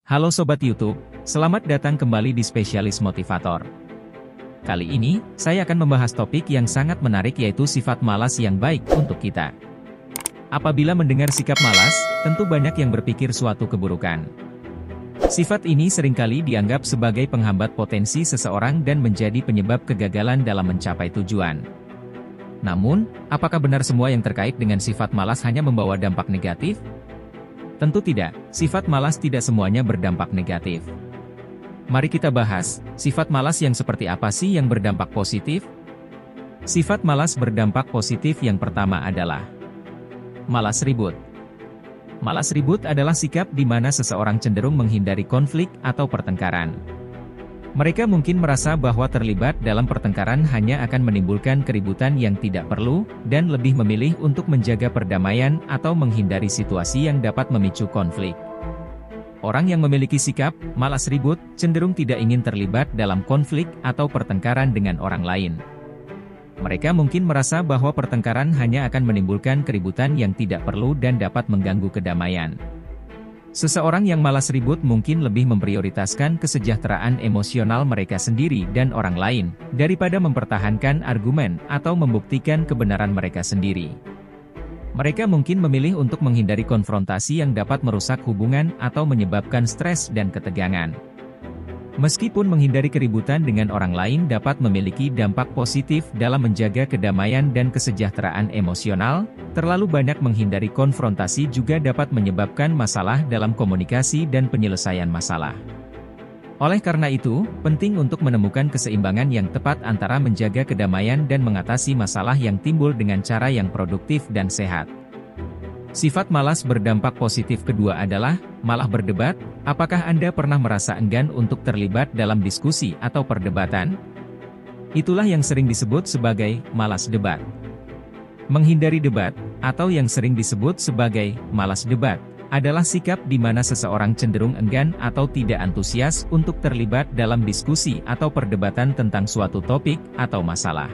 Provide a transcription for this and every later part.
Halo Sobat YouTube, selamat datang kembali di Spesialis Motivator. Kali ini, saya akan membahas topik yang sangat menarik yaitu sifat malas yang baik untuk kita. Apabila mendengar sikap malas, tentu banyak yang berpikir suatu keburukan. Sifat ini seringkali dianggap sebagai penghambat potensi seseorang dan menjadi penyebab kegagalan dalam mencapai tujuan. Namun, apakah benar semua yang terkait dengan sifat malas hanya membawa dampak negatif? Tentu tidak, sifat malas tidak semuanya berdampak negatif. Mari kita bahas, sifat malas yang seperti apa sih yang berdampak positif? Sifat malas berdampak positif yang pertama adalah malas ribut. Malas ribut adalah sikap di mana seseorang cenderung menghindari konflik atau pertengkaran. Mereka mungkin merasa bahwa terlibat dalam pertengkaran hanya akan menimbulkan keributan yang tidak perlu, dan lebih memilih untuk menjaga perdamaian atau menghindari situasi yang dapat memicu konflik. Orang yang memiliki sikap malas ribut cenderung tidak ingin terlibat dalam konflik atau pertengkaran dengan orang lain. Mereka mungkin merasa bahwa pertengkaran hanya akan menimbulkan keributan yang tidak perlu dan dapat mengganggu kedamaian. Seseorang yang malas ribut mungkin lebih memprioritaskan kesejahteraan emosional mereka sendiri dan orang lain, daripada mempertahankan argumen atau membuktikan kebenaran mereka sendiri. Mereka mungkin memilih untuk menghindari konfrontasi yang dapat merusak hubungan atau menyebabkan stres dan ketegangan. Meskipun menghindari keributan dengan orang lain dapat memiliki dampak positif dalam menjaga kedamaian dan kesejahteraan emosional, terlalu banyak menghindari konfrontasi juga dapat menyebabkan masalah dalam komunikasi dan penyelesaian masalah. Oleh karena itu, penting untuk menemukan keseimbangan yang tepat antara menjaga kedamaian dan mengatasi masalah yang timbul dengan cara yang produktif dan sehat. Sifat malas berdampak positif kedua adalah malah berdebat. Apakah Anda pernah merasa enggan untuk terlibat dalam diskusi atau perdebatan? Itulah yang sering disebut sebagai malas debat. Menghindari debat, atau yang sering disebut sebagai malas debat, adalah sikap di mana seseorang cenderung enggan atau tidak antusias untuk terlibat dalam diskusi atau perdebatan tentang suatu topik atau masalah.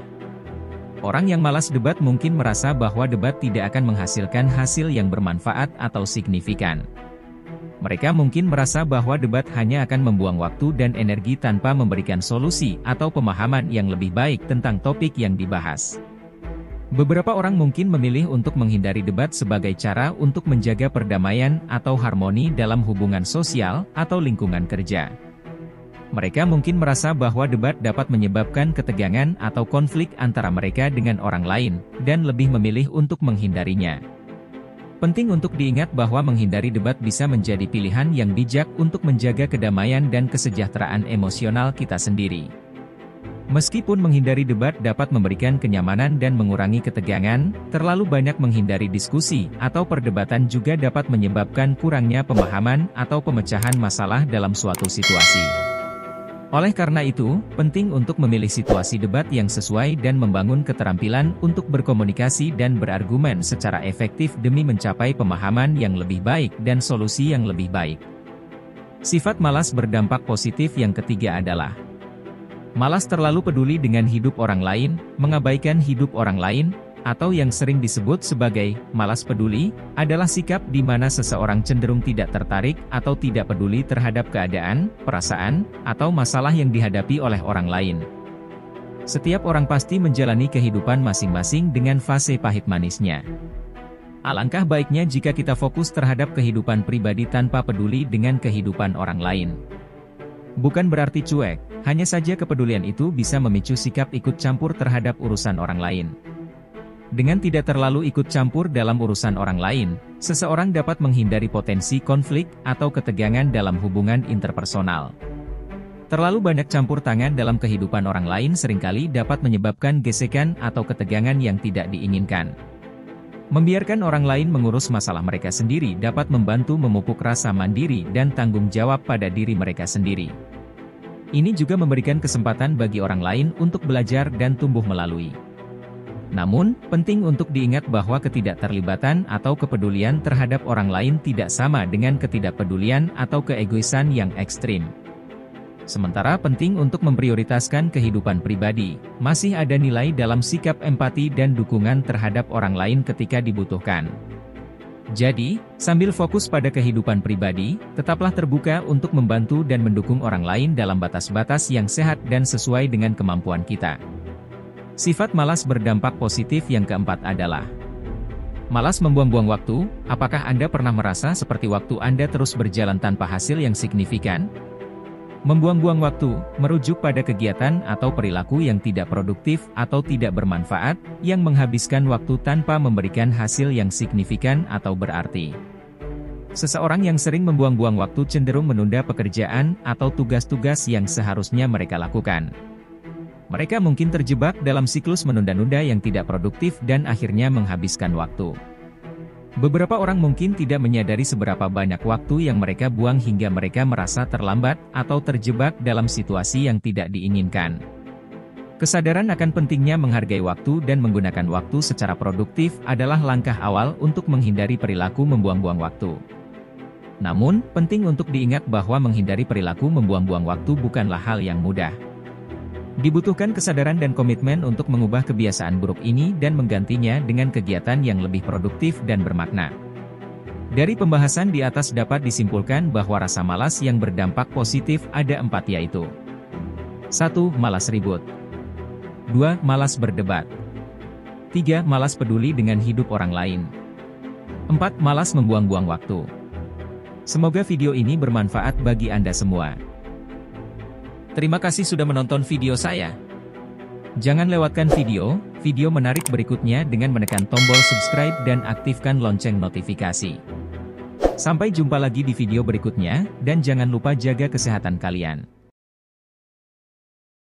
Orang yang malas debat mungkin merasa bahwa debat tidak akan menghasilkan hasil yang bermanfaat atau signifikan. Mereka mungkin merasa bahwa debat hanya akan membuang waktu dan energi tanpa memberikan solusi atau pemahaman yang lebih baik tentang topik yang dibahas. Beberapa orang mungkin memilih untuk menghindari debat sebagai cara untuk menjaga perdamaian atau harmoni dalam hubungan sosial atau lingkungan kerja. Mereka mungkin merasa bahwa debat dapat menyebabkan ketegangan atau konflik antara mereka dengan orang lain, dan lebih memilih untuk menghindarinya. Penting untuk diingat bahwa menghindari debat bisa menjadi pilihan yang bijak untuk menjaga kedamaian dan kesejahteraan emosional kita sendiri. Meskipun menghindari debat dapat memberikan kenyamanan dan mengurangi ketegangan, terlalu banyak menghindari diskusi atau perdebatan juga dapat menyebabkan kurangnya pemahaman atau pemecahan masalah dalam suatu situasi. Oleh karena itu, penting untuk memilih situasi debat yang sesuai dan membangun keterampilan untuk berkomunikasi dan berargumen secara efektif demi mencapai pemahaman yang lebih baik dan solusi yang lebih baik. Sifat malas berdampak positif yang ketiga adalah malas terlalu peduli dengan hidup orang lain, mengabaikan hidup orang lain, atau yang sering disebut sebagai malas peduli, adalah sikap di mana seseorang cenderung tidak tertarik atau tidak peduli terhadap keadaan, perasaan, atau masalah yang dihadapi oleh orang lain. Setiap orang pasti menjalani kehidupan masing-masing dengan fase pahit manisnya. Alangkah baiknya jika kita fokus terhadap kehidupan pribadi tanpa peduli dengan kehidupan orang lain. Bukan berarti cuek, hanya saja kepedulian itu bisa memicu sikap ikut campur terhadap urusan orang lain. Dengan tidak terlalu ikut campur dalam urusan orang lain, seseorang dapat menghindari potensi konflik atau ketegangan dalam hubungan interpersonal. Terlalu banyak campur tangan dalam kehidupan orang lain seringkali dapat menyebabkan gesekan atau ketegangan yang tidak diinginkan. Membiarkan orang lain mengurus masalah mereka sendiri dapat membantu memupuk rasa mandiri dan tanggung jawab pada diri mereka sendiri. Ini juga memberikan kesempatan bagi orang lain untuk belajar dan tumbuh melalui. Namun, penting untuk diingat bahwa ketidakterlibatan atau kepedulian terhadap orang lain tidak sama dengan ketidakpedulian atau keegoisan yang ekstrim. Sementara penting untuk memprioritaskan kehidupan pribadi, masih ada nilai dalam sikap empati dan dukungan terhadap orang lain ketika dibutuhkan. Jadi, sambil fokus pada kehidupan pribadi, tetaplah terbuka untuk membantu dan mendukung orang lain dalam batas-batas yang sehat dan sesuai dengan kemampuan kita. Sifat malas berdampak positif yang keempat adalah malas membuang-buang waktu. Apakah Anda pernah merasa seperti waktu Anda terus berjalan tanpa hasil yang signifikan? Membuang-buang waktu merujuk pada kegiatan atau perilaku yang tidak produktif atau tidak bermanfaat, yang menghabiskan waktu tanpa memberikan hasil yang signifikan atau berarti. Seseorang yang sering membuang-buang waktu cenderung menunda pekerjaan atau tugas-tugas yang seharusnya mereka lakukan. Mereka mungkin terjebak dalam siklus menunda-nunda yang tidak produktif dan akhirnya menghabiskan waktu. Beberapa orang mungkin tidak menyadari seberapa banyak waktu yang mereka buang hingga mereka merasa terlambat atau terjebak dalam situasi yang tidak diinginkan. Kesadaran akan pentingnya menghargai waktu dan menggunakan waktu secara produktif adalah langkah awal untuk menghindari perilaku membuang-buang waktu. Namun, penting untuk diingat bahwa menghindari perilaku membuang-buang waktu bukanlah hal yang mudah. Dibutuhkan kesadaran dan komitmen untuk mengubah kebiasaan buruk ini dan menggantinya dengan kegiatan yang lebih produktif dan bermakna. Dari pembahasan di atas dapat disimpulkan bahwa rasa malas yang berdampak positif ada 4 yaitu 1. Malas ribut. 2. Malas berdebat. 3. Malas peduli dengan hidup orang lain. 4. Malas membuang-buang waktu. Semoga video ini bermanfaat bagi Anda semua. Terima kasih sudah menonton video saya. Jangan lewatkan video menarik berikutnya dengan menekan tombol subscribe dan aktifkan lonceng notifikasi. Sampai jumpa lagi di video berikutnya, dan jangan lupa jaga kesehatan kalian.